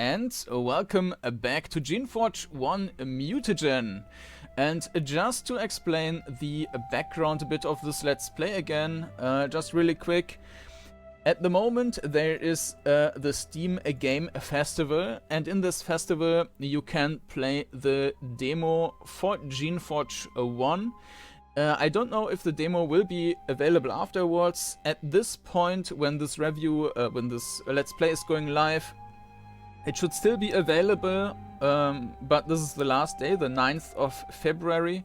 and welcome back to Geneforge 1 Mutagen. And just to explain the background a bit of this Let's Play again, just really quick. At the moment there is the Steam Game Festival, and in this festival you can play the demo for Geneforge 1. I don't know if the demo will be available afterwards. At this point, when this when this Let's Play is going live, it should still be available, but this is the last day, the 9th of February.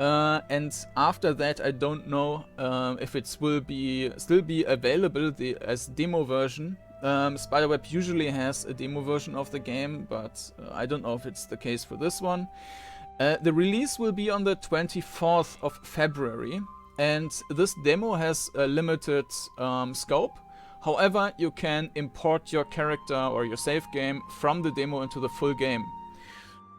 And after that, I don't know if it will still be available as demo version. Spiderweb usually has a demo version of the game, but I don't know if it's the case for this one. The release will be on the 24th of February, and this demo has a limited scope. However, you can import your character or your save game from the demo into the full game.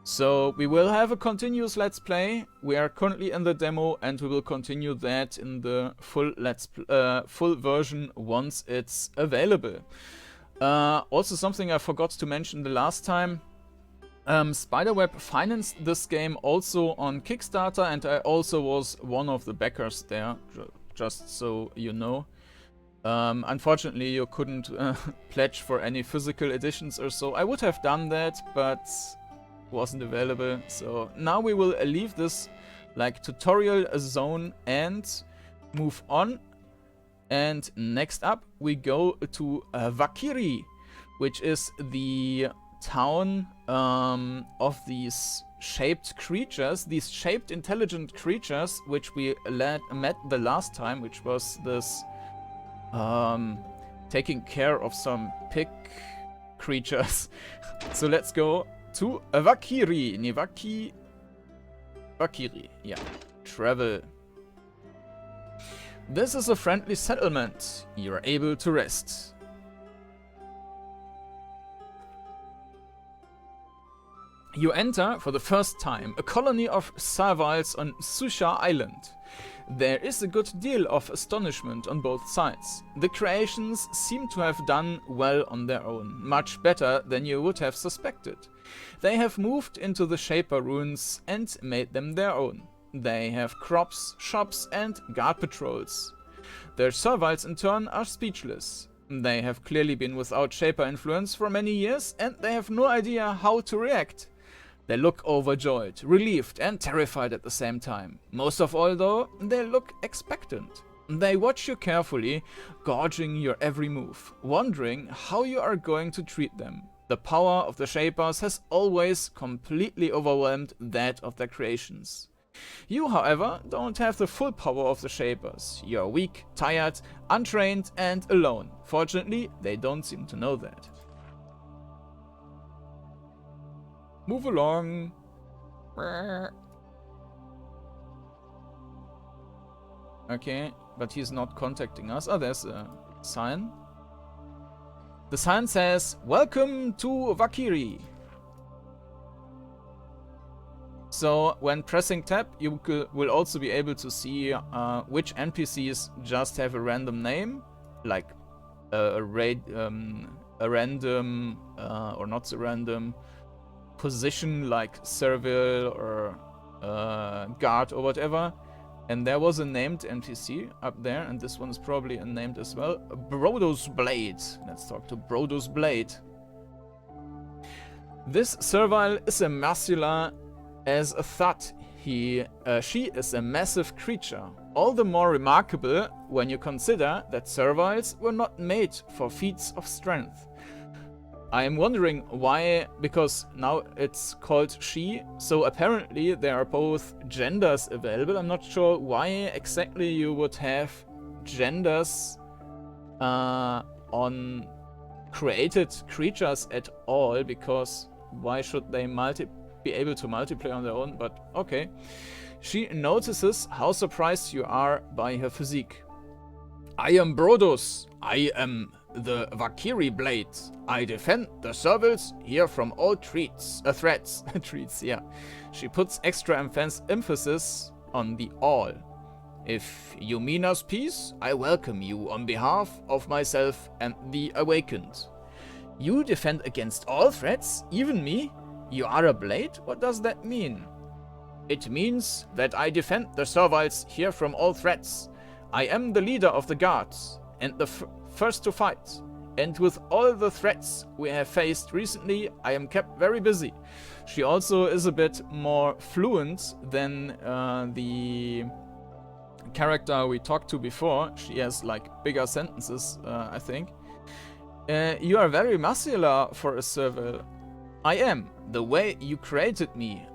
So we will have a continuous Let's Play. We are currently in the demo, and we will continue that in the full version once it's available. Also, something I forgot to mention the last time. Spiderweb financed this game also on Kickstarter, and I also was one of the backers there, just so you know. Unfortunately, you couldn't pledge for any physical editions or so. I would have done that, but wasn't available. So now we will leave this like tutorial zone and move on. And next up, we go to Vakkiri, which is the town of these shaped creatures, these shaped intelligent creatures, which we met the last time, which was this taking care of some pig creatures. So let's go to Vakkiri. Vakkiri, yeah. Travel. This is a friendly settlement. You are able to rest. You enter, for the first time, a colony of serviles on Susha Island. There is a good deal of astonishment on both sides. The creations seem to have done well on their own, much better than you would have suspected. They have moved into the Shaper ruins and made them their own. They have crops, shops and guard patrols. Their serviles in turn are speechless. They have clearly been without Shaper influence for many years, and they have no idea how to react. They look overjoyed, relieved and terrified at the same time. Most of all though, they look expectant. They watch you carefully, gauging your every move, wondering how you are going to treat them. The power of the Shapers has always completely overwhelmed that of their creations. You, however, don't have the full power of the Shapers. You are weak, tired, untrained and alone. Fortunately, they don't seem to know that. Move along. Okay, but he's not contacting us. Oh, there's a sign. The sign says, "Welcome to Vakkiri." So when pressing tab, you will also be able to see which NPCs just have a random name, like a random or not so random position, like servile or guard or whatever. And there was a named NPC up there, and this one is probably unnamed as well. Brodusblade. Let's talk to Brodusblade. This servile is a muscular as a thud. She is a massive creature. All the more remarkable when you consider that serviles were not made for feats of strength. I am wondering why, because now it's called she, so apparently there are both genders available. I'm not sure why exactly you would have genders on created creatures at all, because why should they be able to multiply on their own, but okay. She notices how surprised you are by her physique. I am Brodus. I am the Vakkiri Blade. I defend the serviles here from all threats. Treats, yeah. She puts extra emphasis on the all. If you mean us peace, I welcome you on behalf of myself and the Awakened. You defend against all threats, even me? You are a blade? What does that mean? It means that I defend the serviles here from all threats. I am the leader of the guards, and the first to fight. And with all the threats we have faced recently, I am kept very busy. She also is a bit more fluent than the character we talked to before. She has like bigger sentences, I think. You are very muscular for a servile. I am, the way you created me.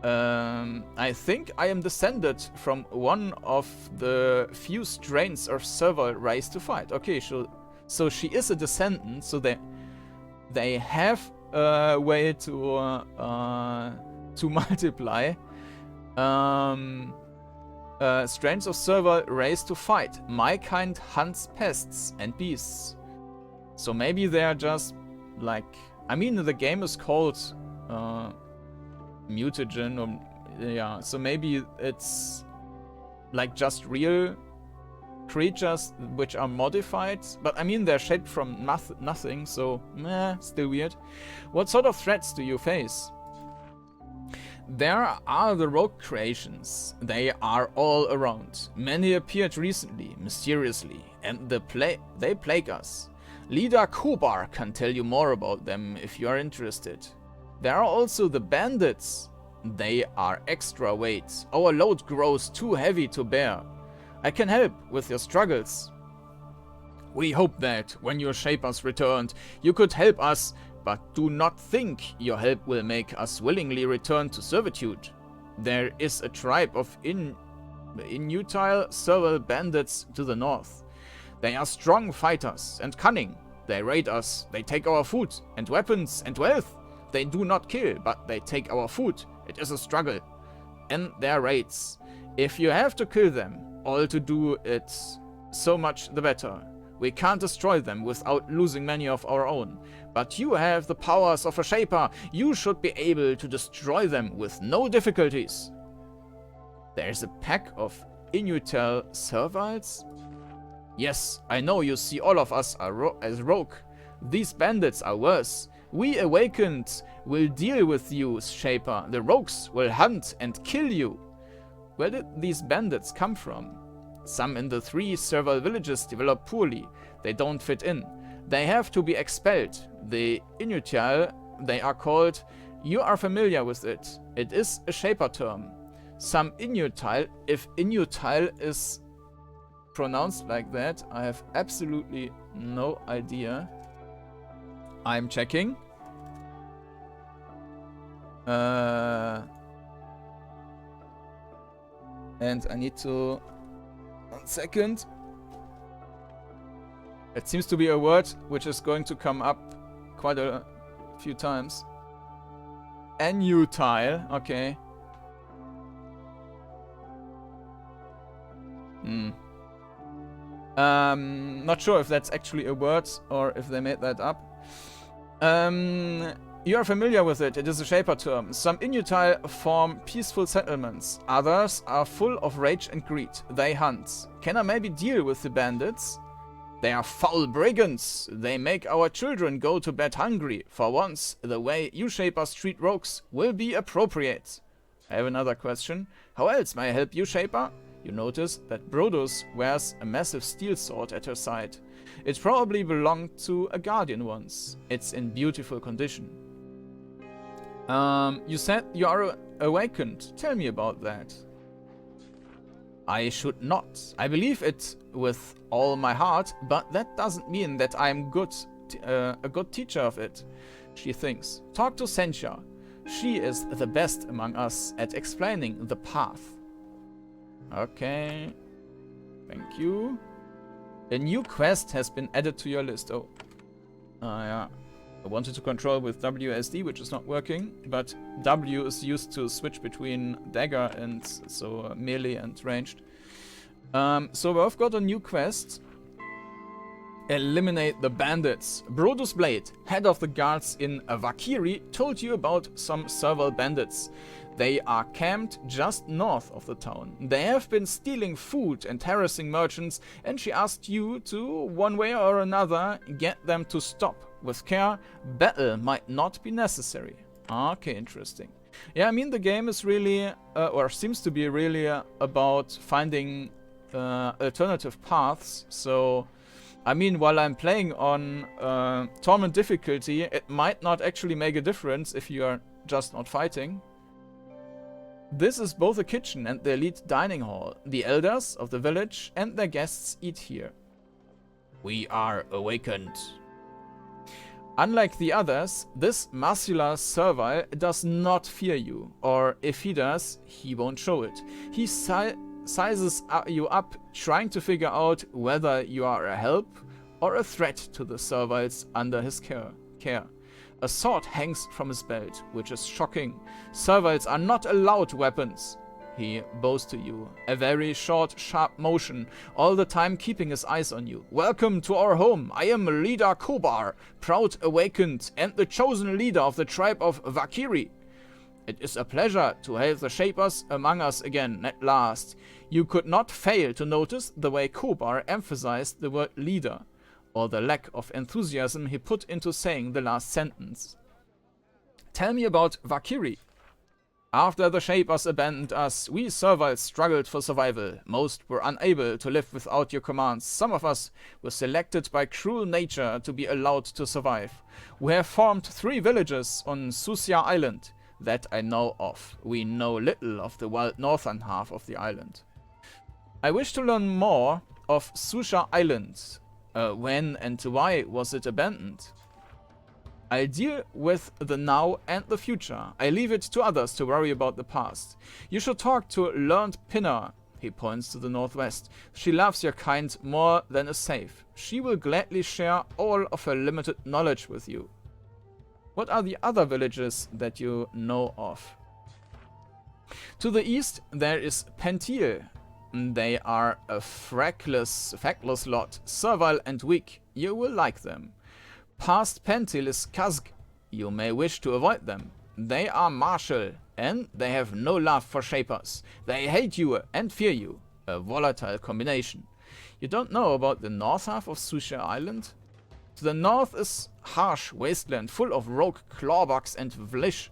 I think I am descended from one of the few strains of servile race to fight. Okay, so she is a descendant, so they have a way to multiply strains of servile race to fight. My kind hunts pests and beasts. So maybe they are just like, I mean, the game is called Mutagen, or yeah. So maybe it's like just real creatures which are modified, but I mean they're shaped from nothing, so meh, still weird. What sort of threats do you face? There are the rogue creations. They are all around. Many appeared recently, mysteriously, and they plague us. Leader Kobar can tell you more about them if you are interested. There are also the bandits. They are extra weight. Our load grows too heavy to bear. I can help with your struggles. We hope that, when your Shapers returned, you could help us, but do not think your help will make us willingly return to servitude. There is a tribe of inutile servile bandits to the north. They are strong fighters and cunning. They raid us, they take our food and weapons and wealth. They do not kill, but they take our food. It is a struggle. And their raids. If you have to kill them, all to do it, so much the better. We can't destroy them without losing many of our own. But you have the powers of a Shaper. You should be able to destroy them with no difficulties. There's a pack of inutile serviles? Yes, I know you see all of us as rogue. These bandits are worse. We awakened will deal with you, Shaper. The rogues will hunt and kill you. Where did these bandits come from? Some in the 3 servile villages develop poorly. They don't fit in. They have to be expelled. The inutile, they are called. You are familiar with it. It is a Shaper term. Some inutile, if inutile is pronounced like that, I have absolutely no idea. I'm checking. And I need to... 1 second. It seems to be a word which is going to come up quite a few times. Inutile, okay. Not sure if that's actually a word or if they made that up. You are familiar with it. It is a Shaper term. Some inutile form peaceful settlements. Others are full of rage and greed. They hunt. Can I maybe deal with the bandits? They are foul brigands. They make our children go to bed hungry. For once, the way you Shapers treat rogues will be appropriate. I have another question. How else may I help you, Shaper? You notice that Brodus wears a massive steel sword at her side. It probably belonged to a guardian once. It's in beautiful condition. You said you are awakened. Tell me about that. I should not. I believe it with all my heart, but that doesn't mean that I'm a good teacher of it. She thinks. Talk to Sentia. She is the best among us at explaining the path. Okay. Thank you. A new quest has been added to your list. Oh. Yeah. I wanted to control with WSD, which is not working, but W is used to switch between dagger and so melee and ranged. So we've got a new quest. Eliminate the bandits. Brodusblade, head of the guards in Vakkiri, told you about some servile bandits. They are camped just north of the town. They have been stealing food and harassing merchants, and she asked you to, one way or another, get them to stop. with care, battle might not be necessary. Okay, interesting. Yeah, I mean, the game is really, or seems to be really about finding alternative paths. So, I mean, while I'm playing on Torment difficulty, it might not actually make a difference if you are just not fighting. This is both a kitchen and the elite dining hall. The elders of the village and their guests eat here. We are awakened. Unlike the others, this muscular servile does not fear you, or if he does, he won't show it. He sizes you up, trying to figure out whether you are a help or a threat to the serviles under his care. A sword hangs from his belt, which is shocking. Serviles are not allowed weapons. He bows to you, a very short, sharp motion, all the time keeping his eyes on you. Welcome to our home. I am Leader Kobar, proud awakened, and the chosen leader of the tribe of Vakkiri. It is a pleasure to have the Shapers among us again, at last. You could not fail to notice the way Kobar emphasized the word leader, or the lack of enthusiasm he put into saying the last sentence. Tell me about Vakkiri. After the Shapers abandoned us, we serviles struggled for survival. Most were unable to live without your commands. Some of us were selected by cruel nature to be allowed to survive. We have formed 3 villages on Susia Island, that I know of. We know little of the wild northern half of the island. I wish to learn more of Susia Island. When and why was it abandoned? I deal with the now and the future. I leave it to others to worry about the past. You should talk to Learned Pinner. He points to the northwest. She loves your kind more than is safe. She will gladly share all of her limited knowledge with you. What are the other villages that you know of? To the east there is Pentil. They are a feckless lot, servile and weak. You will like them. Past Pentil is Kazg. You may wish to avoid them. They are martial, and they have no love for Shapers. They hate you and fear you. A volatile combination. You don't know about the north half of Susia Island? To the north is harsh wasteland full of rogue clawbugs and vlish.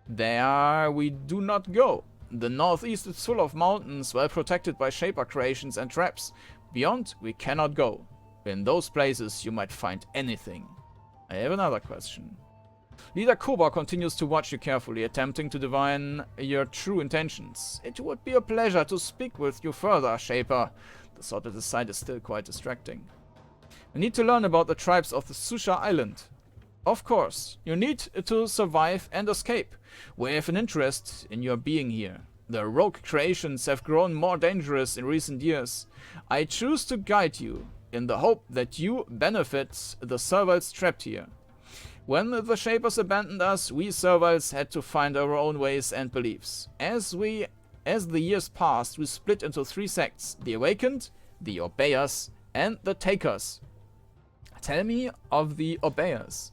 There we do not go. The northeast is full of mountains, well protected by Shaper creations and traps. Beyond, we cannot go. In those places, you might find anything. I have another question. Leader Koba continues to watch you carefully, attempting to divine your true intentions. It would be a pleasure to speak with you further, Shaper. The thought at the side is still quite distracting. We need to learn about the tribes of the Susia Island. Of course, you need to survive and escape. We have an interest in your being here. The rogue creations have grown more dangerous in recent years. I choose to guide you, in the hope that you benefit the serviles trapped here. When the Shapers abandoned us, we serviles had to find our own ways and beliefs. As the years passed, we split into 3 sects: the Awakened, the Obeyers, and the Takers. Tell me of the Obeyers.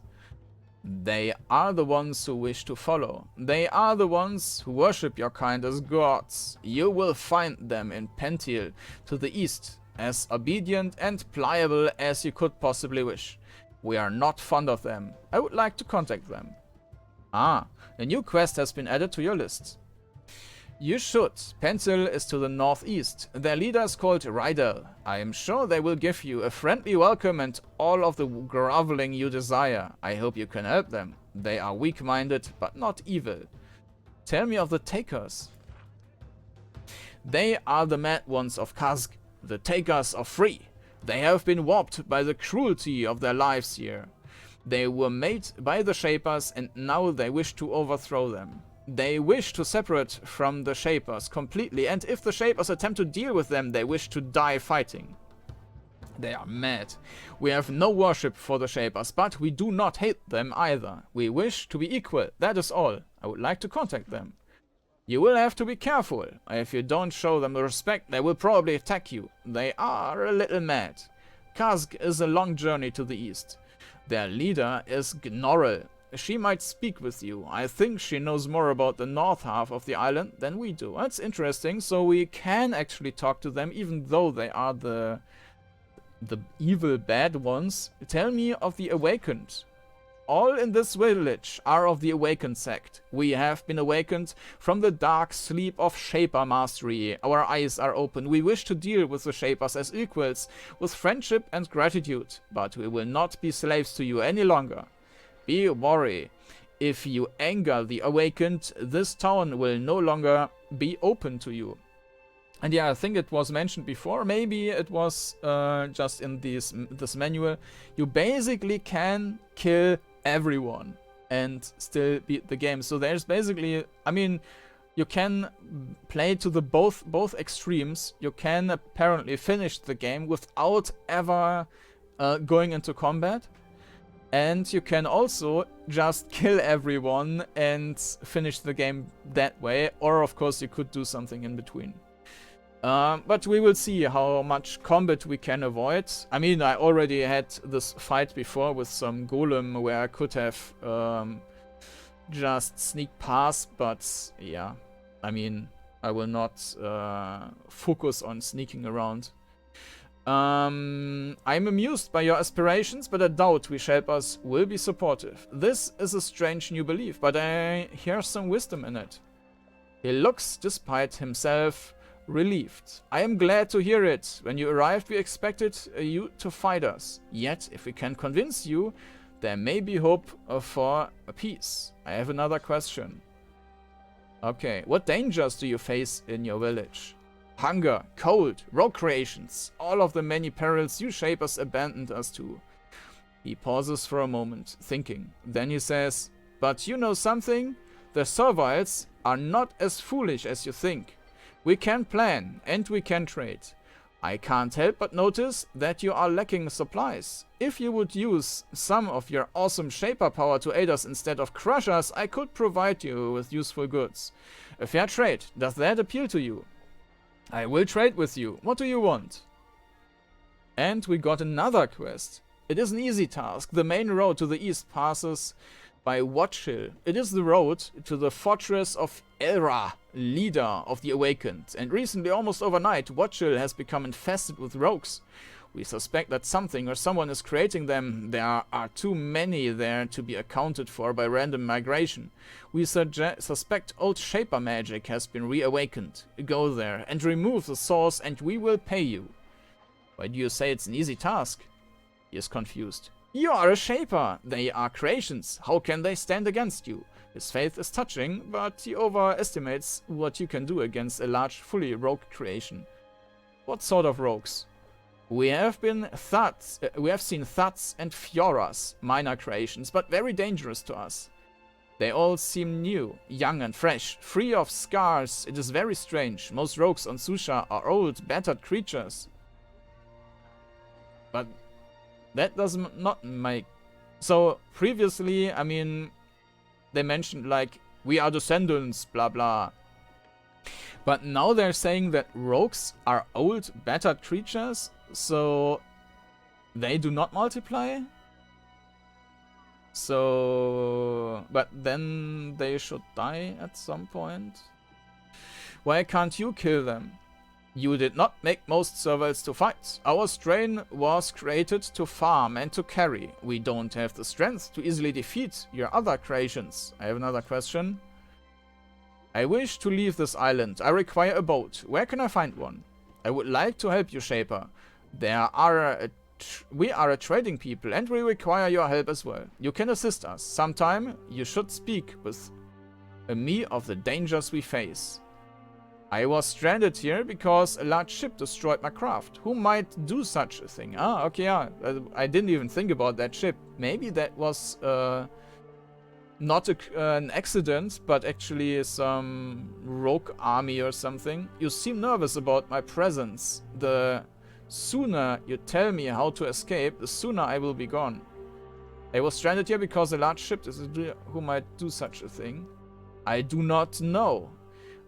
They are the ones who wish to follow. They are the ones who worship your kind as gods. You will find them in Pentil, to the east, as obedient and pliable as you could possibly wish. We are not fond of them. I would like to contact them. Ah, a new quest has been added to your list. You should. Pentil is to the northeast. Their leader is called Rydell. I am sure they will give you a friendly welcome and all of the groveling you desire. I hope you can help them. They are weak-minded, but not evil. Tell me of the Takers. They are the mad ones of Kazg. The Takers are free. They have been warped by the cruelty of their lives here. They were made by the Shapers and now they wish to overthrow them. They wish to separate from the Shapers completely, and if the Shapers attempt to deal with them, they wish to die fighting. They are mad. We have no worship for the Shapers, but we do not hate them either. We wish to be equal, that is all. I would like to contact them. You will have to be careful. If you don't show them the respect, they will probably attack you. They are a little mad. Kazg is a long journey to the east. Their leader is Gnorrel. She might speak with you. I think she knows more about the north half of the island than we do. That's interesting, so we can actually talk to them even though they are the the evil bad ones, tell me of the awakened. All in this village are of the awakened sect. We have been awakened from the dark sleep of Shaper mastery. Our eyes are open. We wish to deal with the Shapers as equals, with friendship and gratitude. But we will not be slaves to you any longer. Be wary. If you anger the awakened, this town will no longer be open to you. And yeah, I think it was mentioned before. Maybe it was just in this manual. You basically can kill everyone and still beat the game. So there's basically, I mean, you can play to the both extremes. You can apparently finish the game without ever going into combat, and you can also just kill everyone and finish the game that way, or of course you could do something in between. But we will see how much combat we can avoid. I mean, I already had this fight before with some golem where I could have just sneak past, but yeah, I mean, I will not focus on sneaking around. I'm amused by your aspirations, but I doubt we Shapers will be supportive. This is a strange new belief, but I hear some wisdom in it. He looks, despite himself, relieved. I am glad to hear it. When you arrived, we expected you to fight us. Yet, if we can convince you, there may be hope for a peace. I have another question. Okay, what dangers do you face in your village? Hunger, cold, rogue creations, all of the many perils you Shapers abandoned us to. He pauses for a moment, thinking. Then he says, but you know something? The Serviles are not as foolish as you think. We can plan, and we can trade. I can't help but notice that you are lacking supplies. If you would use some of your awesome Shaper power to aid us instead of crush us, I could provide you with useful goods. A fair trade, does that appeal to you? I will trade with you. What do you want? And we got another quest. It is an easy task. The main road to the east passes by Watch Hill. It is the road to the fortress of Elra, leader of the Awakened, and recently, almost overnight, Watch Hill has become infested with rogues. We suspect that something or someone is creating them. There are too many there to be accounted for by random migration. We suspect old Shaper magic has been reawakened. Go there and remove the source and we will pay you. Why do you say it's an easy task? He is confused. You are a Shaper. They are creations. How can they stand against you? His faith is touching, but he overestimates what you can do against a large, fully rogue creation. What sort of rogues? We have seen Thuds and Fioras, minor creations, but very dangerous to us. They all seem new, young and fresh, free of scars. It is very strange. Most rogues on Susha are old, battered creatures. But that does not make... So, previously, I mean, they mentioned, like, we are descendants, blah blah. But now they're saying that rogues are old, battered creatures, so they do not multiply? So... but then they should die at some point? Why can't you kill them? You did not make most Serviles to fight. Our strain was created to farm and to carry. We don't have the strength to easily defeat your other creations. I have another question. I wish to leave this island. I require a boat. Where can I find one? I would like to help you, Shaper. We are a trading people and we require your help as well. You can assist us. Sometime you should speak with me of the dangers we face. I was stranded here because a large ship destroyed my craft. Who might do such a thing? Ah, okay, yeah. I didn't even think about that ship. Maybe that was not an accident, but actually some rogue army or something. You seem nervous about my presence. The sooner you tell me how to escape, the sooner I will be gone. I was stranded here because a large ship is who might do such a thing. I do not know.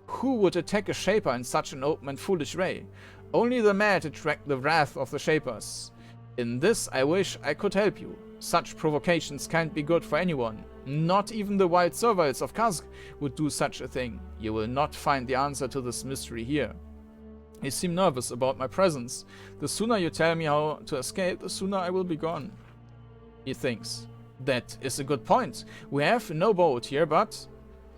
Who would attack a Shaper in such an open and foolish way? Only the mad attract the wrath of the Shapers. In this I wish I could help you. Such provocations can't be good for anyone. Not even the wild Serviles of Kazk would do such a thing. You will not find the answer to this mystery here. You seem nervous about my presence. The sooner you tell me how to escape, the sooner I will be gone. He thinks. That is a good point. We have no boat here, but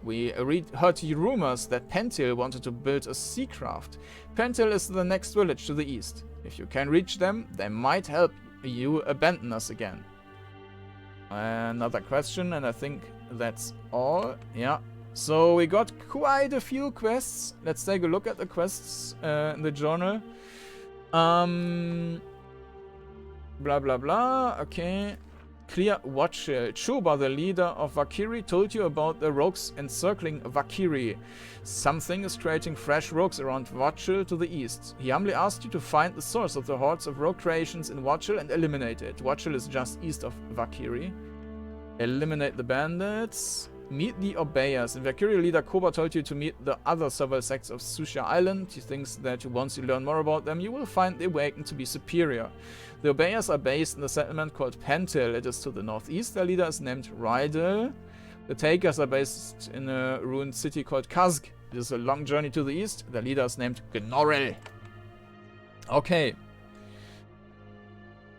we heard rumors that Pentil wanted to build a sea craft. Pentil is the next village to the east. If you can reach them, they might help you abandon us again. Another question, and I think that's all. Yeah. So we got quite a few quests. Let's take a look at the quests in the journal. Blah blah blah. Okay. Clear Watch Shield. Chuba, the leader of Vakkiri, told you about the rogues encircling Vakkiri. Something is creating fresh rogues around Watch Shield to the east. He humbly asked you to find the source of the hordes of rogue creations in Watch Shield and eliminate it. Watch Shield is just east of Vakkiri. Eliminate the bandits. Meet the Obeyers. And Vakkiri leader Koba told you to meet the other several sects of Susha Island. He thinks that once you learn more about them, you will find the Awakened to be superior. The Obeyers are based in the settlement called Pentil. It is to the northeast. Their leader is named Rydel. The Takers are based in a ruined city called Kazg. It is a long journey to the east. Their leader is named Gnorrel. Okay.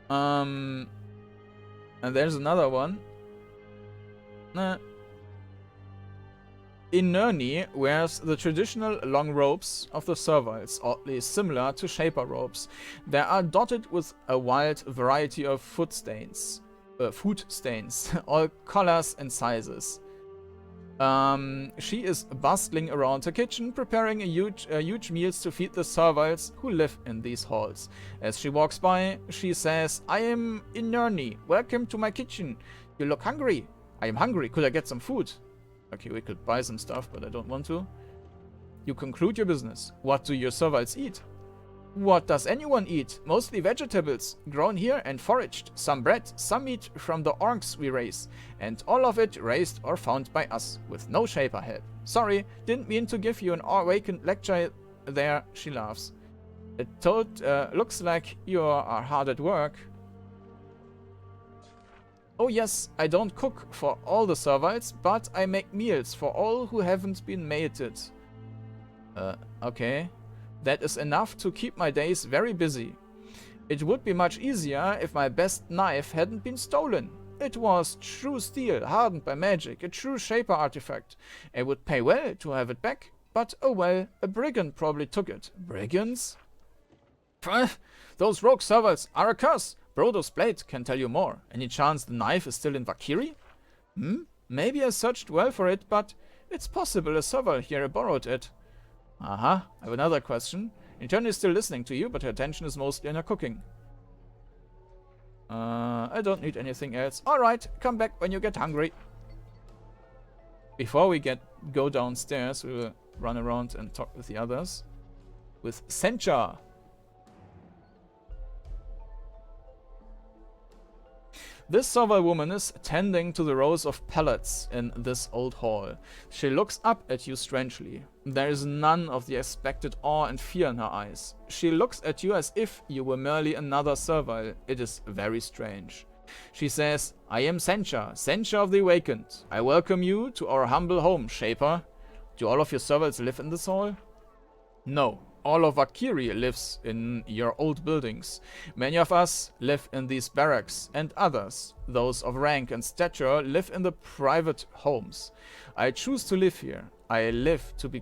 And there's another one. Inerni wears the traditional long robes of the Serviles, oddly similar to Shaper robes. They are dotted with a wide variety of food stains, all colors and sizes. She is bustling around her kitchen, preparing huge meals to feed the Serviles who live in these halls. As she walks by, she says, "I am Inerni. Welcome to my kitchen. You look hungry." "I am hungry. Could I get some food?" Okay, we could buy some stuff, but I don't want to. You conclude your business. What do your Serviles eat? What does anyone eat? Mostly vegetables, grown here and foraged. Some bread, some meat from the orcs we raise. And all of it raised or found by us, with no Shaper help. Sorry, didn't mean to give you an awakened lecture there, she laughs. It looks like you are hard at work. Oh yes, I don't cook for all the Serviles, but I make meals for all who haven't been mated. Okay. That is enough to keep my days very busy. It would be much easier if my best knife hadn't been stolen. It was true steel, hardened by magic, a true Shaper artifact. It would pay well to have it back, but oh well, a brigand probably took it. Brigands? Those rogue Serviles are a curse. Brodusblade can tell you more. Any chance the knife is still in Vakkiri? Maybe I searched well for it, but it's possible a Servile here borrowed it. I have another question. Intern is still listening to you, but her attention is mostly on her cooking. I don't need anything else. Alright, come back when you get hungry. Before we go downstairs, we will run around and talk with the others. With Sencha. This Servile woman is tending to the rows of pallets in this old hall. She looks up at you strangely. There is none of the expected awe and fear in her eyes. She looks at you as if you were merely another Servile. It is very strange. She says, I am Sencha, Sencha of the Awakened. I welcome you to our humble home, Shaper. Do all of your Serviles live in this hall? No. All of Vakkiri lives in your old buildings. Many of us live in these barracks, and others, those of rank and stature, live in the private homes. I choose to live here. I live to be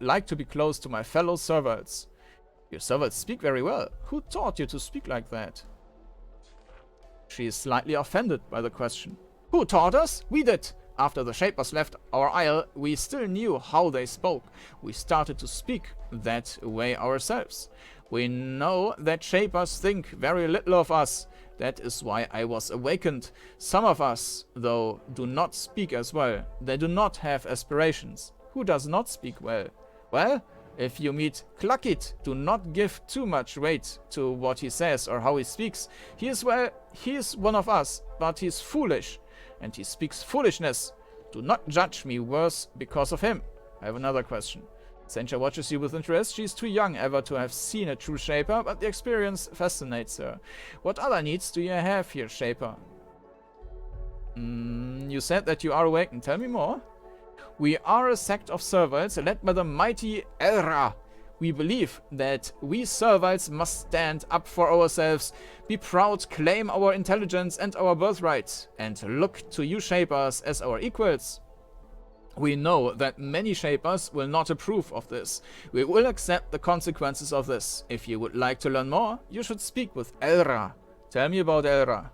like to be close to my fellow Serviles. Your Serviles speak very well. Who taught you to speak like that? She is slightly offended by the question. Who taught us? We did. After the Shapers left our isle, we still knew how they spoke. We started to speak that way ourselves. We know that Shapers think very little of us. That is why I was awakened. Some of us, though, do not speak as well. They do not have aspirations. Who does not speak well? Well, if you meet Klakit, do not give too much weight to what he says or how he speaks. He is one of us, but he is foolish. And he speaks foolishness. Do not judge me worse because of him. I have another question. Sencha watches you with interest. She is too young ever to have seen a true Shaper, but the experience fascinates her. What other needs do you have here, Shaper? You said that you are awakened. Tell me more. We are a sect of Serviles led by the mighty Elra. We believe that we serviles must stand up for ourselves, be proud, claim our intelligence and our birthright, and look to you Shapers as our equals. We know that many Shapers will not approve of this. We will accept the consequences of this. If you would like to learn more, you should speak with Elra. Tell me about Elra.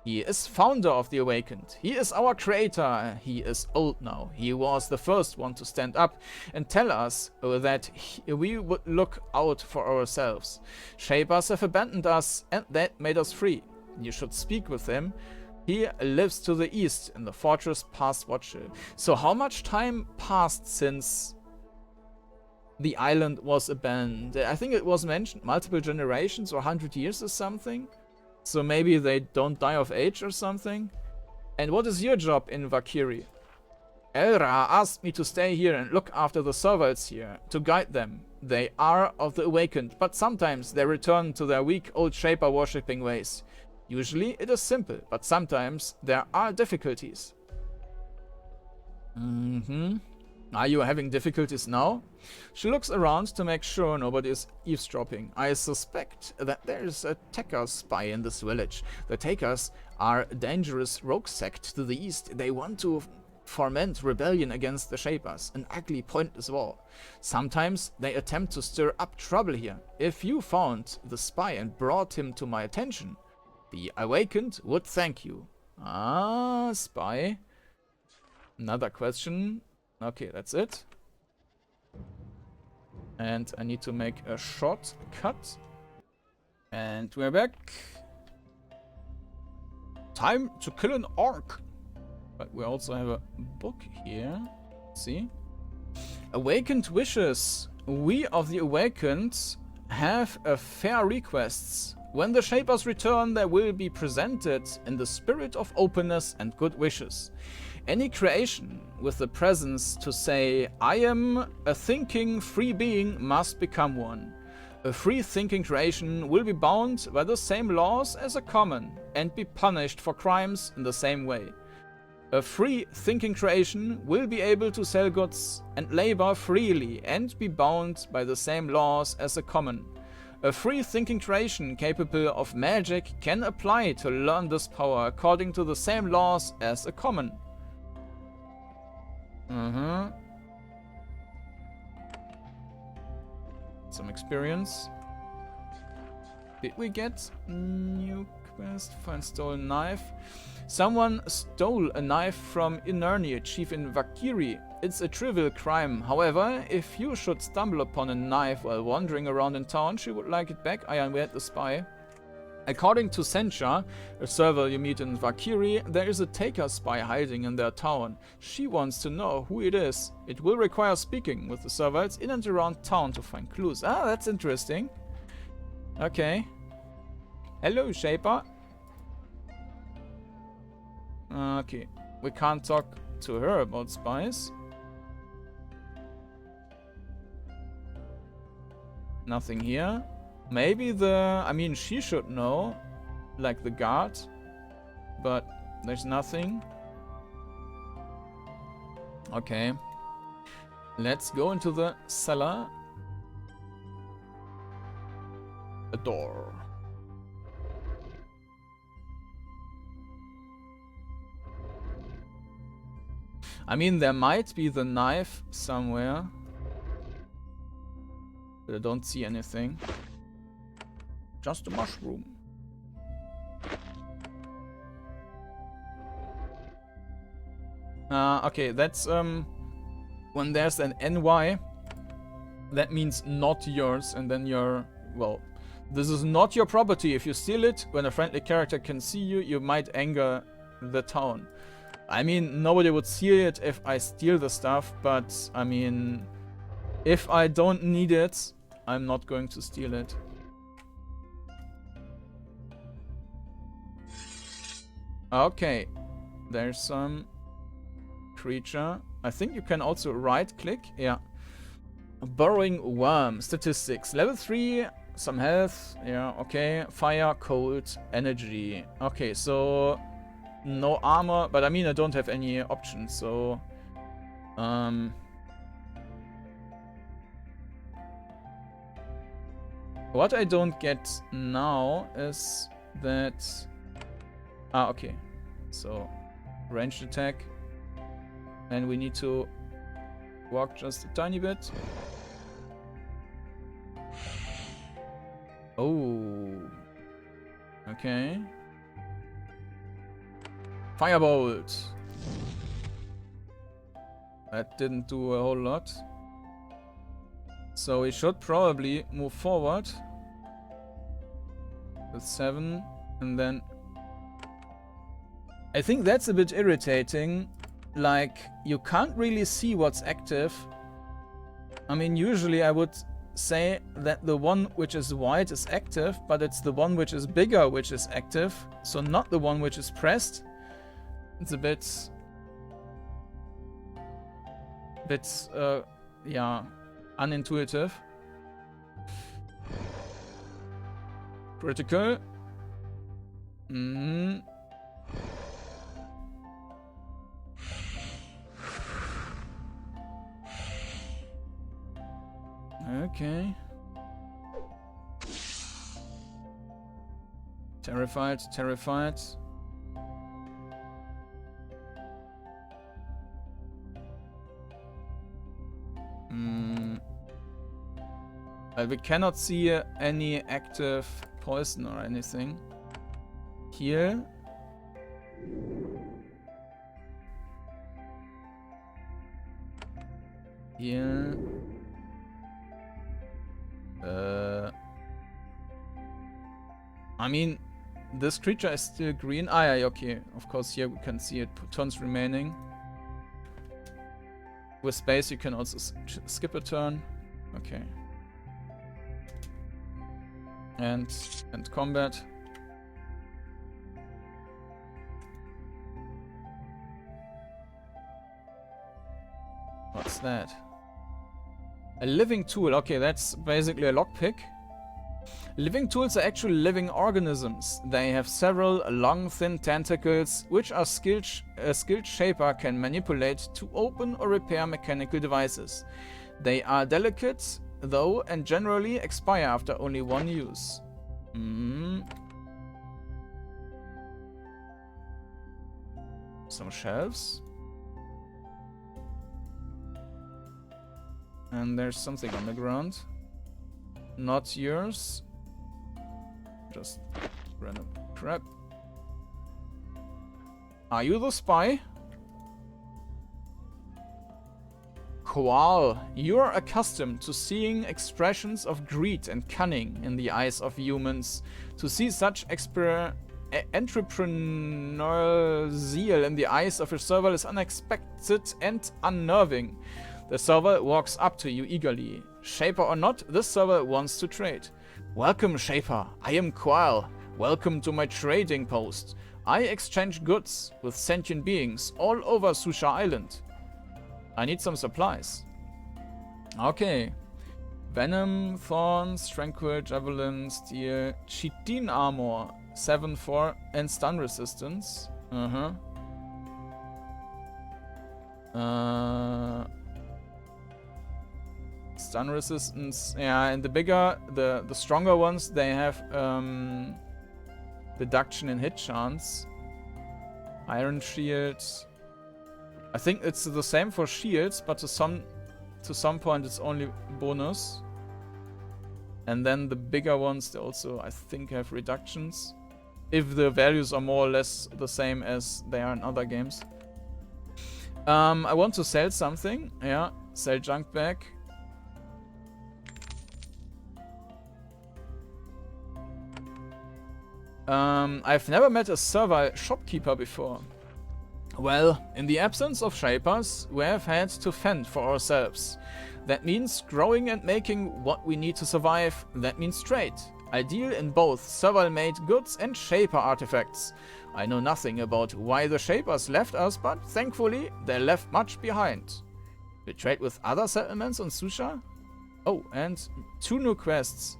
He is founder of the Awakened. He is our creator. He is old now. He was the first one to stand up and tell us that we would look out for ourselves. Shapers have abandoned us and that made us free. You should speak with him. He lives to the east in the fortress past Watchhill. So how much time passed since the island was abandoned? I think it was mentioned multiple generations or 100 years or something. So maybe they don't die of age or something. And what is your job in Vakkiri? Elra asked me to stay here and look after the serviles here, to guide them. They are of the Awakened, but sometimes they return to their weak old Shaper worshipping ways. Usually it is simple, but sometimes there are difficulties. Are you having difficulties now? She looks around to make sure nobody is eavesdropping. I suspect that there is a Taker spy in this village. The Takers are a dangerous rogue sect to the east. They want to foment rebellion against the Shapers, an ugly pointless war. Sometimes they attempt to stir up trouble here. If you found the spy and brought him to my attention, the Awakened would thank you. Ah, spy. Another question. Okay, that's it. And I need to make a shortcut. And we're back. Time to kill an orc. But we also have a book here. Let's see. Awakened wishes. We of the Awakened have a fair requests. When the Shapers return, they will be presented in the spirit of openness and good wishes. Any creation with the presence to say, I am a thinking, free being, must become one. A free thinking creation will be bound by the same laws as a common and be punished for crimes in the same way. A free thinking creation will be able to sell goods and labor freely and be bound by the same laws as a common. A free thinking creation capable of magic can apply to learn this power according to the same laws as a common. Some experience. Did we get new quest? Find stolen knife. Someone stole a knife from Inernia, chief in Vakkiri. It's a trivial crime. However, if you should stumble upon a knife while wandering around in town, she would like it back. I am the spy. According to Sencha, a server you meet in Vakkiri, there is a Taker spy hiding in their town. She wants to know who it is. It will require speaking with the servers in and around town to find clues. Ah, that's interesting. Okay. Hello, Shaper. Okay. We can't talk to her about spies. Nothing here. Maybe I mean, she should know, like the guard, but there's nothing. Okay. Let's go into the cellar. A door. I mean, there might be the knife somewhere, but I don't see anything. Just a mushroom. Okay, that's when there's an NY, that means not yours, and then you're, well, this is not your property. If you steal it, when a friendly character can see you, you might anger the town. I mean, nobody would see it if I steal the stuff, but I mean, if I don't need it, I'm not going to steal it. Okay, there's some creature. I think you can also right click. Yeah. Burrowing worm. Statistics. Level 3. Some health. Yeah, okay. Fire, cold, energy. Okay, so no armor. But I mean, I don't have any options, so What I don't get now is that... Ah, okay. So, ranged attack. And we need to walk just a tiny bit. Oh. Okay. Firebolt. That didn't do a whole lot. So we should probably move forward. With 7. And then... I think that's a bit irritating. Like, you can't really see what's active. I mean, usually I would say that the one which is white is active, but it's the one which is bigger which is active. So not the one which is pressed. It's a bit... yeah, unintuitive. Critical. Okay. Terrified, terrified. We cannot see any active poison or anything. Here. Here. I mean, this creature is still green. Ah, yeah, okay. Of course, here we can see it. Turns remaining. With space, you can also skip a turn. Okay. And combat. What's that? A living tool. Okay, that's basically a lockpick. Living tools are actually living organisms. They have several long, thin tentacles, which a skilled shaper can manipulate to open or repair mechanical devices. They are delicate, though, and generally expire after only one use. Some shelves. And there's something on the ground. Not yours. Just random crap. Are you the spy? Koal, you are accustomed to seeing expressions of greed and cunning in the eyes of humans. To see such entrepreneurial zeal in the eyes of a serval is unexpected and unnerving. The serval walks up to you eagerly. Shaper or not, this serval wants to trade. Welcome, Shaper. I am Koal. Welcome to my trading post. I exchange goods with sentient beings all over Susha Island. I need some supplies. Okay. Venom, Thorns, Tranquil, Javelin, Steel, Chitin Armor, 7-4, and Stun Resistance. Stun Resistance, yeah, and the bigger, the stronger ones, they have reduction in hit chance. Iron Shield. I think it's the same for shields, but to some point it's only bonus. And then the bigger ones, they also, I think, have reductions. If the values are more or less the same as they are in other games. I want to sell something. Yeah, sell junk back. I've never met a servile shopkeeper before. Well, in the absence of shapers, we have had to fend for ourselves. That means growing and making what we need to survive. That means trade. I deal in both servile-made goods and shaper artifacts. I know nothing about why the shapers left us, but thankfully they left much behind. We trade with other settlements on Susha? Oh, and 2 new quests.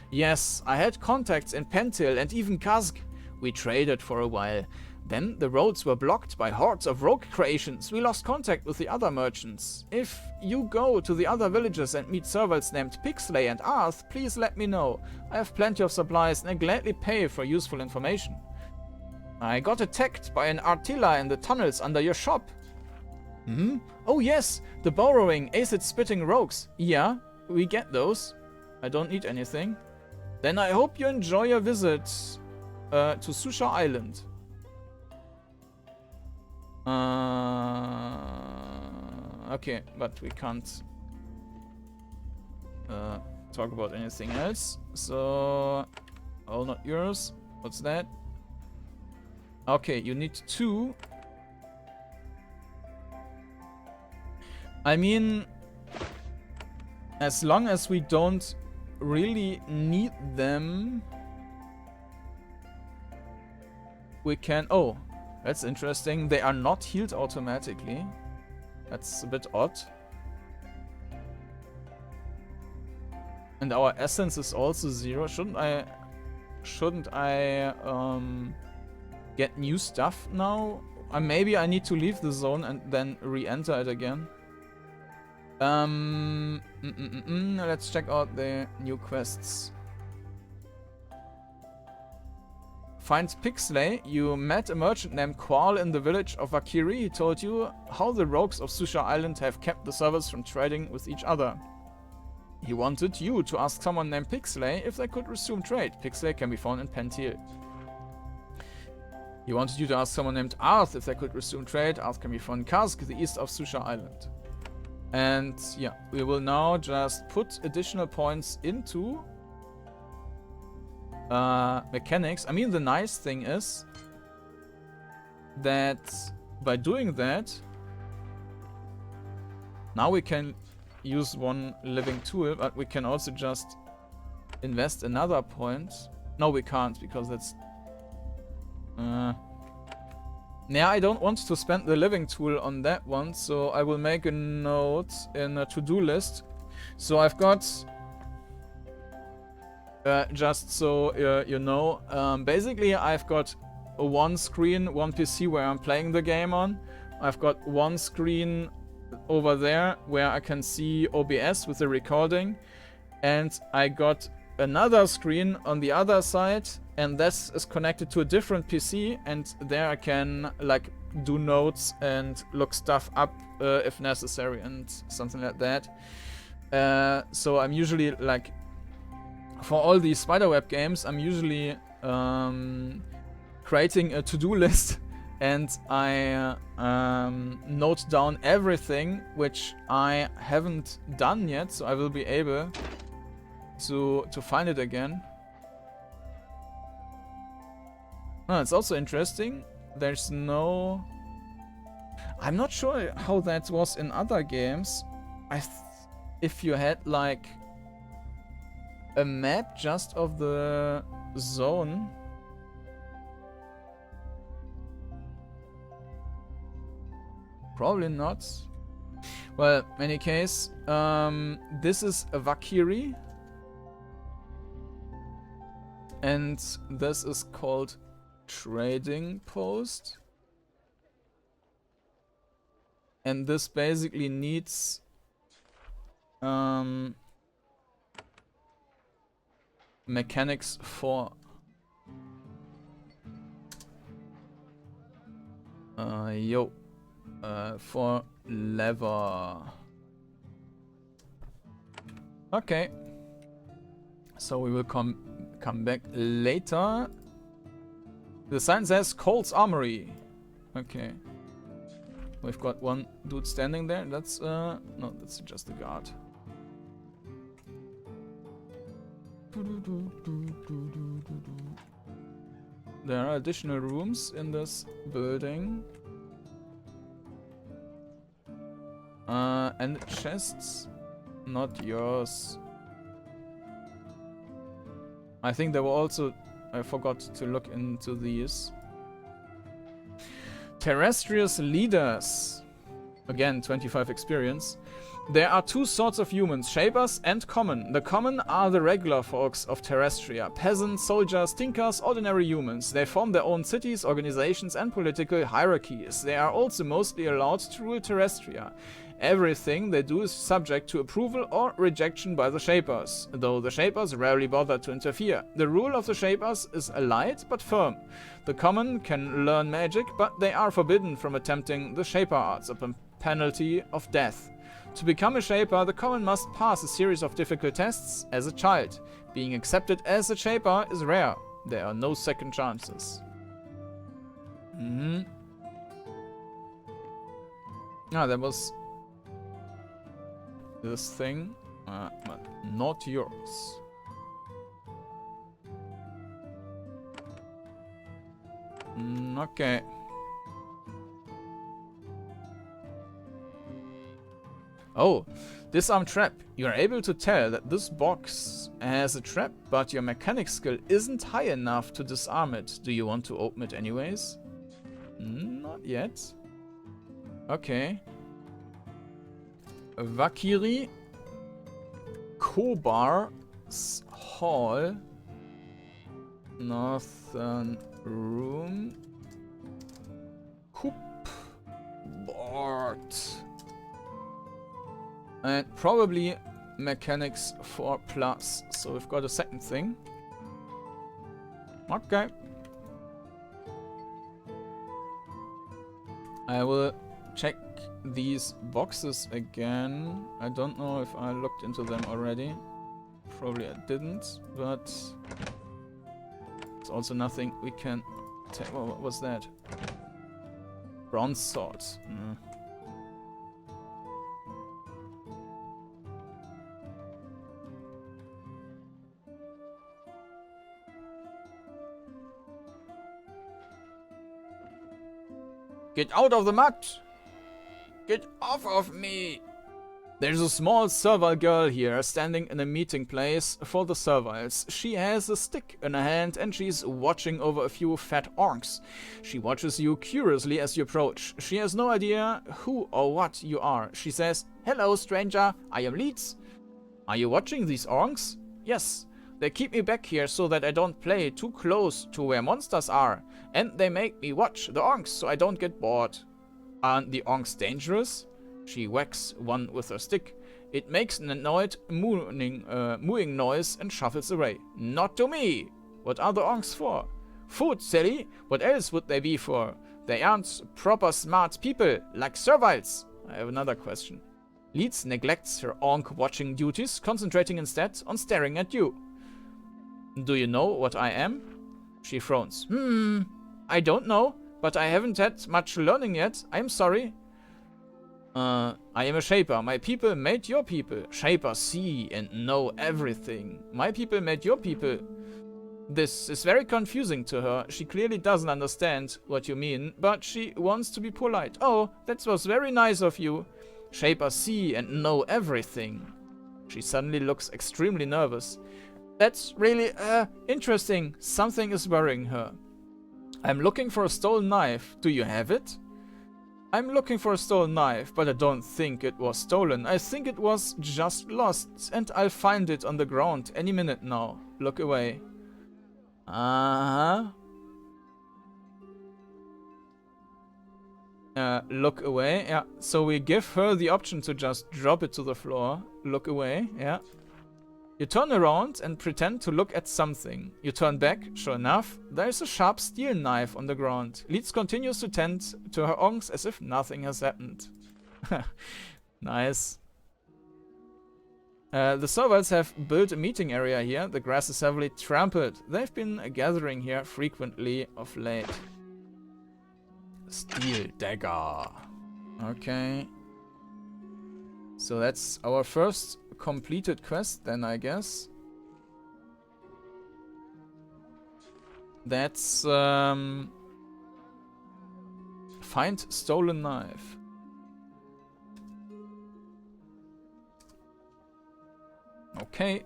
Yes, I had contacts in Pentil and even Kazk. We traded for a while. Then the roads were blocked by hordes of rogue creations. We lost contact with the other merchants. If you go to the other villages and meet servants named Pixley and Arth, please let me know. I have plenty of supplies and I gladly pay for useful information. I got attacked by an Artilla in the tunnels under your shop. Hmm? Oh yes, the burrowing, acid-spitting rogues. Yeah, we get those. I don't need anything. Then I hope you enjoy your visit to Susha Island. Okay, but we can't talk about anything else. So, all not yours. What's that? Okay, you need 2. I mean, as long as we don't really need them, we can... Oh, that's interesting. They are not healed automatically. That's a bit odd. And our essence is also 0. Shouldn't I get new stuff now? Maybe I need to leave the zone and then re-enter it again. Let's check out the new quests. Find Pixley. You met a merchant named Qual in the village of Vakkiri. He told you how the rogues of Susha Island have kept the servers from trading with each other. He wanted you to ask someone named Pixley if they could resume trade. Pixley can be found in Pentil. He wanted you to ask someone named Arth if they could resume trade. Arth can be found in Karsk, the east of Susha Island. And yeah, we will now just put additional points into mechanics. I mean, the nice thing is that by doing that, now we can use one living tool, but we can also just invest another point. No, we can't, because that's... yeah, I don't want to spend the living tool on that one, so I will make a note in a to-do list. So I've got... just so you know, basically I've got one screen, one PC where I'm playing the game on. I've got one screen over there where I can see OBS with the recording, and I got another screen on the other side, and this is connected to a different PC, and there I can like do notes and look stuff up if necessary and something like that. So I'm usually like, for all these Spiderweb games, I'm usually creating a to-do list, and I note down everything which I haven't done yet, so I will be able to find it again. It's also interesting. There's no... I'm not sure how that was in other games. If you had like a map just of the zone. Probably not. Well, in any case, this is a Vakkiri. And this is called Trading Post. And this basically needs mechanics for for lever. Okay. So we will come back later. The sign says Cole's Armory. Okay. We've got one dude standing there. That's no, that's just a guard. There are additional rooms in this building. And chests, not yours. I think there were also... I forgot to look into these. Terrestrious leaders. Again, 25 experience. There are two sorts of humans, shapers and common. The common are the regular folks of Terrestria. Peasants, soldiers, tinkers, ordinary humans. They form their own cities, organizations and political hierarchies. They are also mostly allowed to rule Terrestria. Everything they do is subject to approval or rejection by the shapers, though the shapers rarely bother to interfere. The rule of the shapers is light but firm. The common can learn magic, but they are forbidden from attempting the shaper arts upon penalty of death. To become a shaper, the common must pass a series of difficult tests as a child. Being accepted as a shaper is rare. There are no second chances. Ah, there was this thing, but not yours. Okay. Oh, disarm trap. You are able to tell that this box has a trap, but your mechanic skill isn't high enough to disarm it. Do you want to open it anyways? Not yet. Okay. Vakkiri. Kobar's Hall. Northern Room. Coop. Board. And probably mechanics 4+. So we've got a second thing. Okay. I will check these boxes again. I don't know if I looked into them already. Probably I didn't, but it's also nothing we can take. Oh, what was that? Bronze sword. Get out of the mud! Get off of me! There's a small servile girl here, standing in a meeting place for the serviles. She has a stick in her hand and she's watching over a few fat orcs. She watches you curiously as you approach. She has no idea who or what you are. She says, "Hello, stranger, I am Leeds. Are you watching these orcs?" "Yes. They keep me back here so that I don't play too close to where monsters are. And they make me watch the orcs so I don't get bored." "Aren't the orcs dangerous?" She whacks one with her stick. It makes an annoyed mooing noise and shuffles away. "Not to me! What are the orcs for?" "Food, silly! What else would they be for? They aren't proper smart people, like serviles." I have another question. Leeds neglects her orc watching duties, concentrating instead on staring at you. "Do you know what I am?" She frowns. I don't know, but I haven't had much learning yet. I'm sorry." I am a shaper. My people made your people. Shapers see and know everything. My people made your people. This is very confusing to her. She clearly doesn't understand what you mean, but she wants to be polite. "Oh, that was very nice of you." Shapers see and know everything. She suddenly looks extremely nervous. "That's really, interesting. Something is worrying her." "I'm looking for a stolen knife. Do you have it?" "I'm looking for a stolen knife, but I don't think it was stolen. I think it was just lost, and I'll find it on the ground any minute now." Look away. Look away. Yeah, so we give her the option to just drop it to the floor. Look away. Yeah. You turn around and pretend to look at something. You turn back, sure enough, there is a sharp steel knife on the ground. Leeds continues to tend to her onks as if nothing has happened. Nice. The servants have built a meeting area here. The grass is heavily trampled. They've been gathering here frequently of late. Steel dagger. Okay. So that's our first completed quest then, I guess. That's find stolen knife. Okay.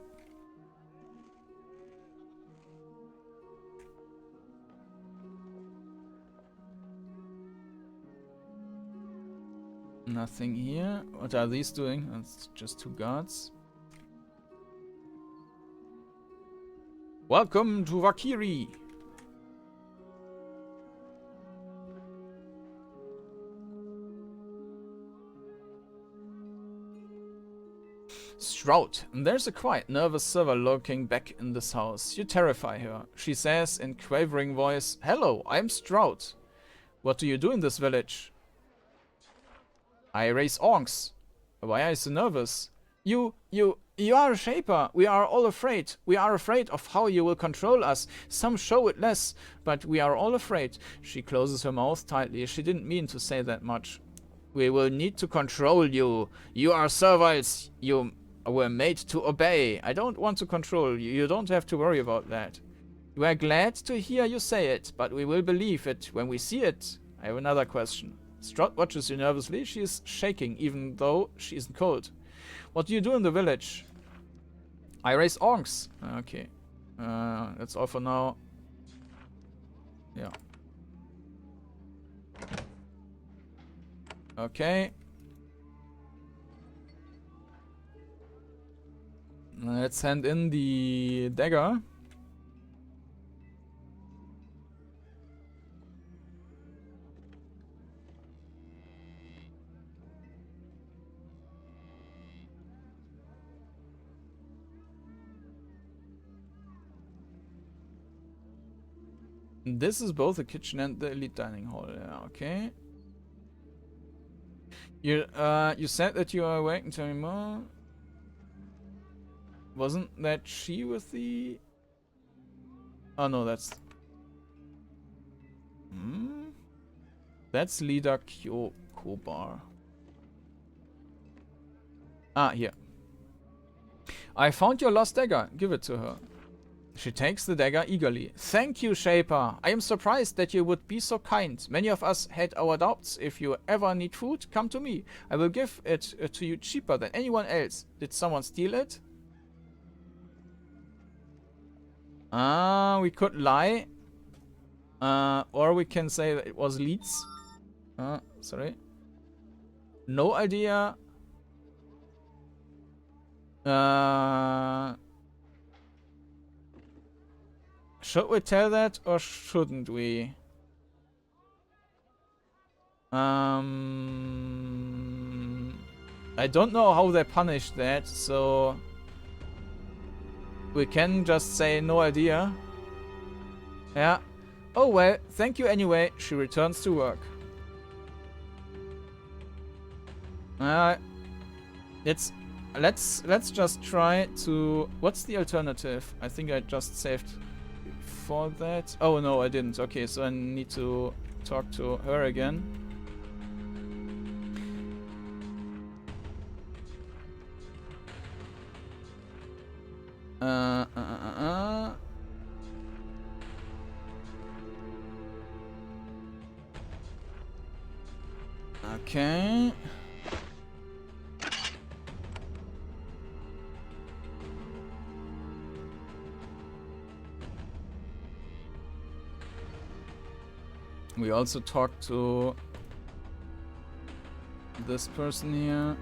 Nothing here. What are these doing? It's just 2 guards. Welcome to Vakkiri! Stroud, there's a quiet, nervous server lurking back in this house. You terrify her. She says in quavering voice, "Hello, I'm Stroud. What do you do in this village?" "I raise orcs." "Why are you so nervous?" You are a shaper. We are all afraid. We are afraid of how you will control us. Some show it less, but we are all afraid. She closes her mouth tightly. She didn't mean to say that much. We will need to control you. You are serviles. You were made to obey. I don't want to control you. You don't have to worry about that. We are glad to hear you say it, but we will believe it when we see it. I have another question. Stroud watches you nervously. She is shaking, even though she isn't cold. What do you do in the village? I raise orcs. Okay. That's all for now. Yeah. Okay. Let's hand in the dagger. This is both the kitchen and the elite dining hall. Yeah, okay. You said that you are awake and tell me more. Wasn't that she with the... Oh no, that's... That's Lida Kobar. Ah, here. I found your lost dagger. Give it to her. She takes the dagger eagerly. Thank you, Shaper. I am surprised that you would be so kind. Many of us had our doubts. If you ever need food, come to me. I will give it to you cheaper than anyone else. Did someone steal it? We could lie. Or we can say that it was Leeds. Sorry. No idea. Should we tell that or shouldn't we? I don't know how they punish that, so we can just say no idea. Yeah. Oh well, thank you anyway. She returns to work. Let's just try to... What's the alternative? I think I just saved for that. Oh no, I didn't. Okay, so I need to talk to her again. Okay. We also talked to this person here.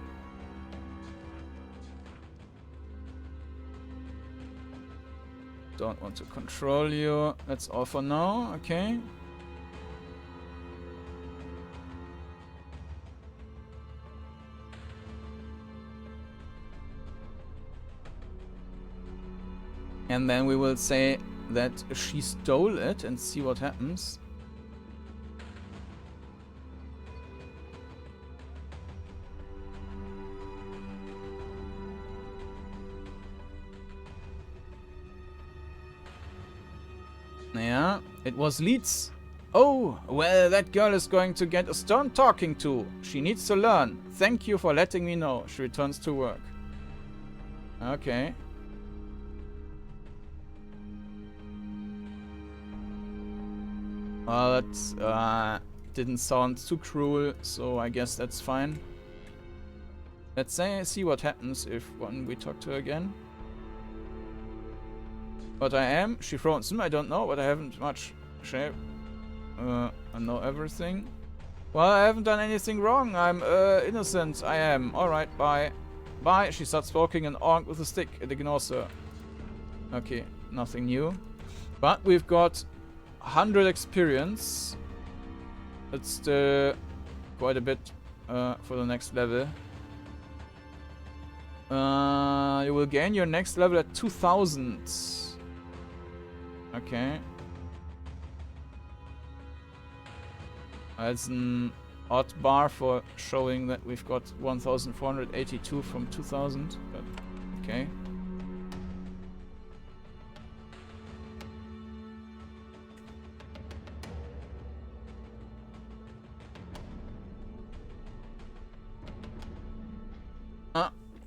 Don't want to control you. That's all for now. Okay. And then we will say that she stole it and see what happens. Yeah, it was Leeds. Oh, well, that girl is going to get a stern talking to. She needs to learn. Thank you for letting me know. She returns to work. Okay. Well, that didn't sound too cruel, so I guess that's fine. Let's see what happens if when we talk to her again. What I am, she frowns. I don't know, but I haven't much shape. I know everything. Well, I haven't done anything wrong. I'm innocent. I am. Alright, bye. Bye. She starts walking and armed with a stick. It ignores her. Okay, nothing new. But we've got 100 experience. It's still quite a bit for the next level. You will gain your next level at 2000. Okay. That's an odd bar for showing that we've got 1482 from 2000, but okay.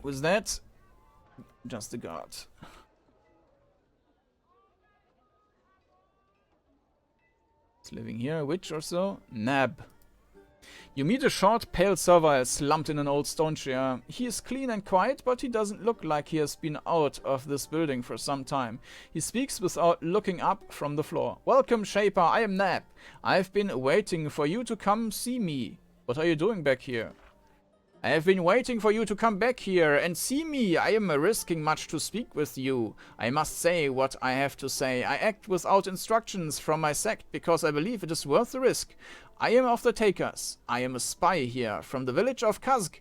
Was that just a guard? It's living here, a witch or so. Nab. You meet a short, pale servile slumped in an old stone chair. He is clean and quiet, but he doesn't look like he has been out of this building for some time. He speaks without looking up from the floor. Welcome, Shaper. I am Nab. I've been waiting for you to come see me. What are you doing back here? I have been waiting for you to come back here and see me. I am risking much to speak with you. I must say what I have to say. I act without instructions from my sect because I believe it is worth the risk. I am of the Takers. I am a spy here from the village of Kazg.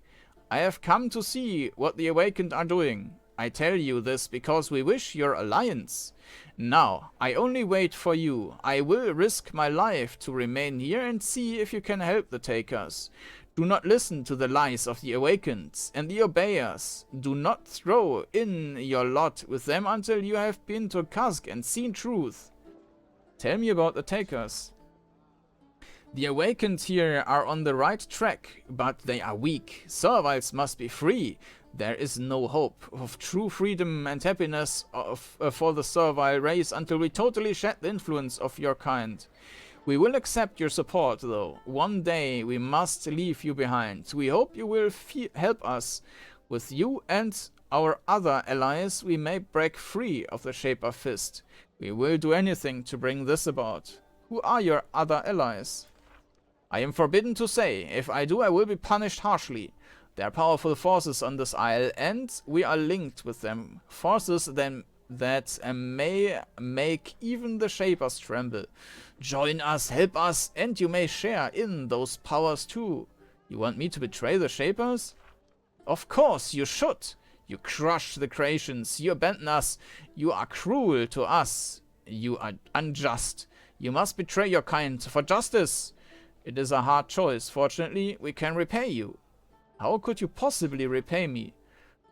I have come to see what the Awakened are doing. I tell you this because we wish your alliance. Now, I only wait for you. I will risk my life to remain here and see if you can help the Takers. Do not listen to the lies of the Awakened and the Obeyers. Do not throw in your lot with them until you have been to Kazg and seen truth. Tell me about the Takers. The Awakened here are on the right track, but they are weak. Serviles must be free. There is no hope of true freedom and happiness for the servile race until we totally shed the influence of your kind. We will accept your support, though. One day we must leave you behind. We hope you will help us. With you and our other allies, we may break free of the Shaper Fist. We will do anything to bring this about. Who are your other allies? I am forbidden to say. If I do, I will be punished harshly. There are powerful forces on this isle, and we are linked with them. Forces that may make even the Shapers tremble. Join us, help us, and you may share in those powers too. You want me to betray the Shapers? Of course you should. You crush the creations, you abandon us, you are cruel to us, you are unjust. You must betray your kind for justice. It is a hard choice. Fortunately, we can repay you. How could you possibly repay me?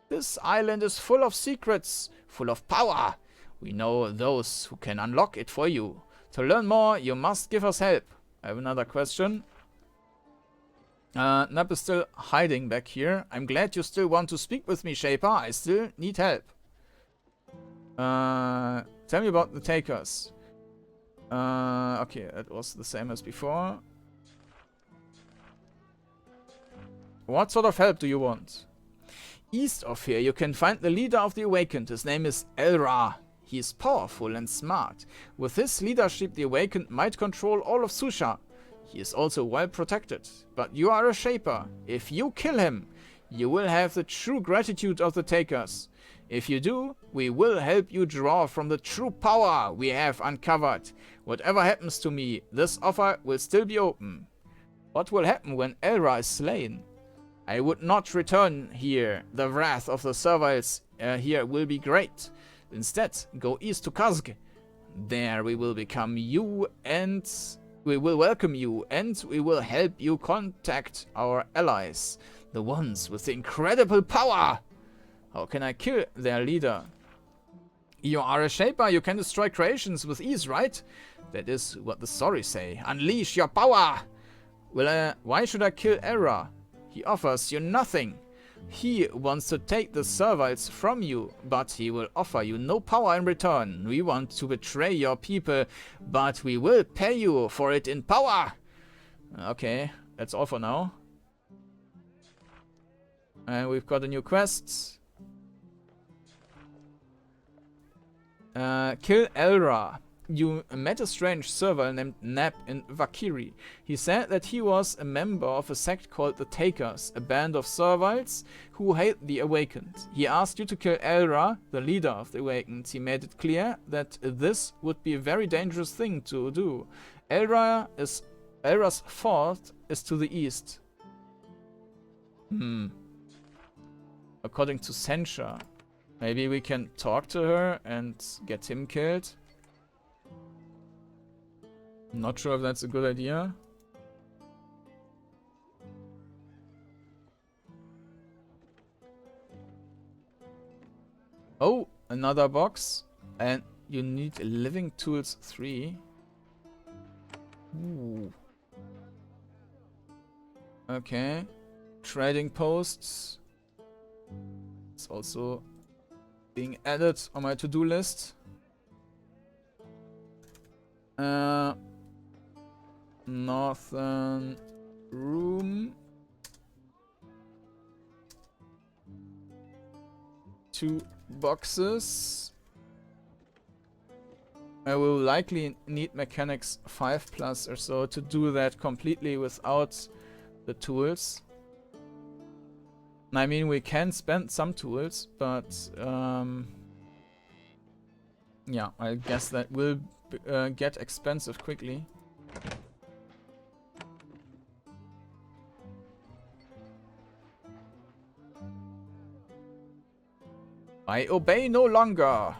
This island is full of secrets, full of power. We know those who can unlock it for you. To learn more, you must give us help. I have another question. Nap is still hiding back here. I'm glad you still want to speak with me, Shaper. I still need help. Tell me about the Takers. Okay, that was the same as before. What sort of help do you want? East of here, you can find the leader of the Awakened. His name is Elra. He is powerful and smart. With his leadership, the Awakened might control all of Susha. He is also well protected. But you are a Shaper. If you kill him, you will have the true gratitude of the Takers. If you do, we will help you draw from the true power we have uncovered. Whatever happens to me, this offer will still be open. What will happen when Elra is slain? I would not return here. The wrath of the Serviles here will be great. Instead, go east to Kazg. There we will become you and we will welcome you and we will help you contact our allies. The ones with the incredible power. How can I kill their leader? You are a Shaper. You can destroy creations with ease, right? That is what the stories say. Unleash your power. Well, why should I kill Elra? He offers you nothing. He wants to take the Serviles from you, but he will offer you no power in return. We want to betray your people, but we will pay you for it in power. Okay, that's all for now. And we've got a new quest. Kill Elra. you met a strange server named Nap in Vakkiri. He said that he was a member of a sect called the Takers, a band of serviles who hate the Awakened. He asked you to kill Elra, the leader of the Awakened. He made it clear that this would be a very dangerous thing to do. Elra's fort is to the east. According to Sencha. Maybe we can talk to her and get him killed. Not sure if that's a good idea. Oh, another box. And you need living tools 3. Ooh. Okay. Trading posts. It's also being added on my to-do list. Northern room. 2 boxes. I will likely need mechanics 5+ or so to do that completely without the tools. I mean, we can spend some tools, but yeah, I guess that will get expensive quickly. I obey no longer.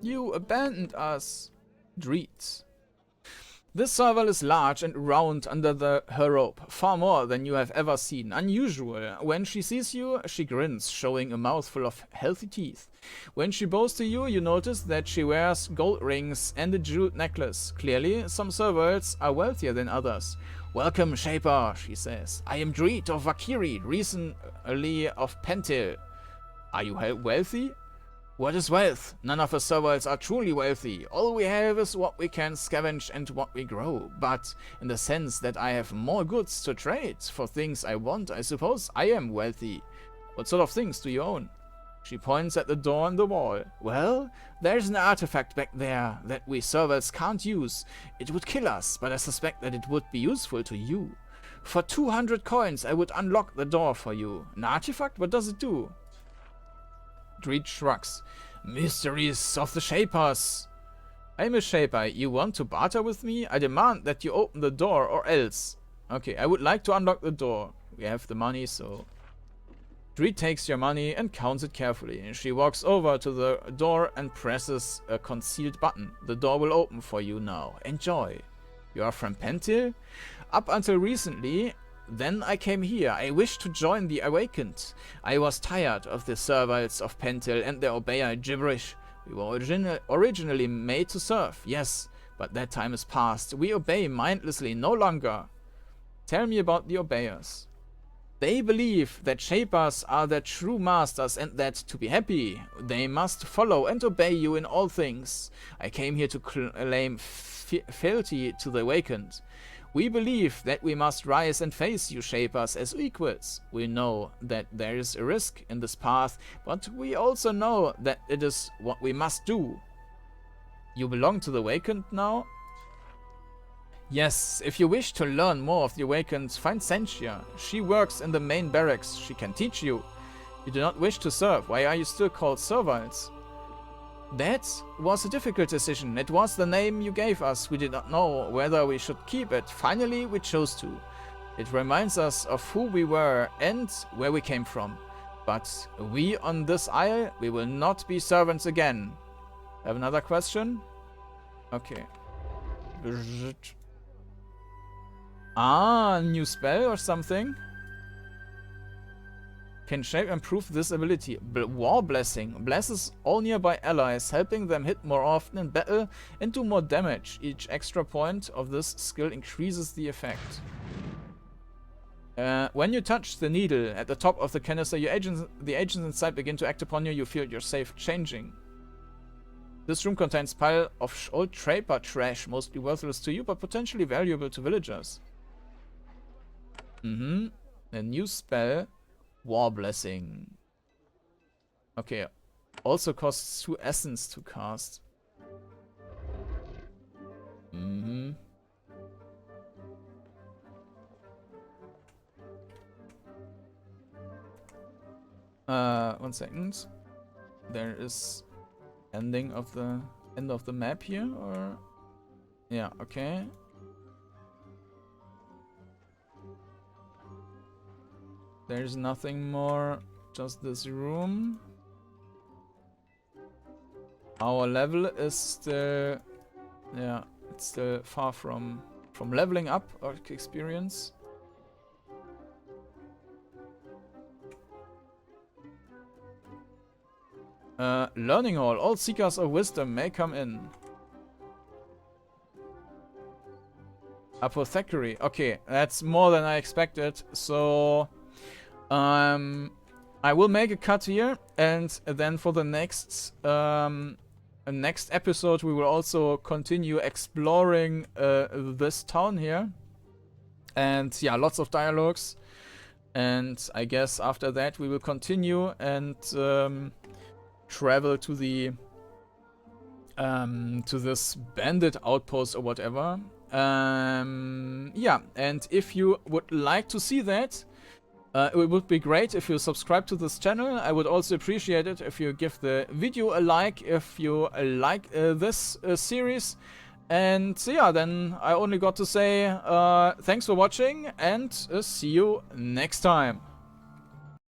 You abandoned us. Dreet. This serval is large and round under her robe, far more than you have ever seen. Unusual. When she sees you, she grins, showing a mouthful of healthy teeth. When she bows to you, you notice that she wears gold rings and a jeweled necklace. Clearly, some servals are wealthier than others. Welcome, Shaper, she says. I am Dreet of Vakkiri, recently of Pentil. Are you wealthy? What is wealth? None of us servals are truly wealthy. All we have is what we can scavenge and what we grow. But in the sense that I have more goods to trade for things I want, I suppose I am wealthy. What sort of things do you own? She points at the door on the wall. Well, there's an artifact back there that we servals can't use. It would kill us, but I suspect that it would be useful to you. For 200 coins, I would unlock the door for you. An artifact? What does it do? Dreet shrugs. Mysteries of the Shapers. I'm a Shaper. You want to barter with me? I demand that you open the door or else. Okay, I would like to unlock the door. We have the money, so... Dreet takes your money and counts it carefully. She walks over to the door and presses a concealed button. The door will open for you now. Enjoy. You are from Pentil? Up until recently, then I came here. I wished to join the Awakened. I was tired of the serviles of Pentil and their Obeya gibberish. We were originally made to serve, yes, but that time is past. We obey mindlessly no longer. Tell me about the Obeyers. They believe that Shapers are their true masters and that, to be happy, they must follow and obey you in all things. I came here to claim fealty to the Awakened. We believe that we must rise and face you Shapers as equals. We know that there is a risk in this path, but we also know that it is what we must do. You belong to the Awakened now? Yes, if you wish to learn more of the Awakened, find Sentia. She works in the main barracks. She can teach you. You do not wish to serve. Why are you still called serviles? That was a difficult decision. It was the name you gave us. We did not know whether we should keep it. Finally, we chose to. It reminds us of who we were and where we came from. But we on this isle, we will not be servants again. Have another question? Okay. Ah, new spell or something? Can shape improve this ability. War Blessing blesses all nearby allies, helping them hit more often in battle and do more damage. Each extra point of this skill increases the effect. When you touch the needle at the top of the canister, the agents inside begin to act upon you. You feel your safe changing. This room contains a pile of old Traper trash, mostly worthless to you, but potentially valuable to villagers. A new spell. War Blessing. Okay. Also costs 2 essence to cast. Mm-hmm. 1 second. There is end of the map here, or yeah, okay. There's nothing more, just this room. Our level is still, yeah, it's still far from leveling up our experience. Learning Hall. All seekers of wisdom may come in. Apothecary. Okay, that's more than I expected. So, I will make a cut here, and then for the next episode, we will also continue exploring this town here. And yeah, lots of dialogues. And I guess after that, we will continue and travel to the to this bandit outpost or whatever. Yeah, and if you would like to see that, it would be great if you subscribe to this channel. I would also appreciate it if you give the video a like if you like this series. And yeah, then I only got to say thanks for watching, and see you next time.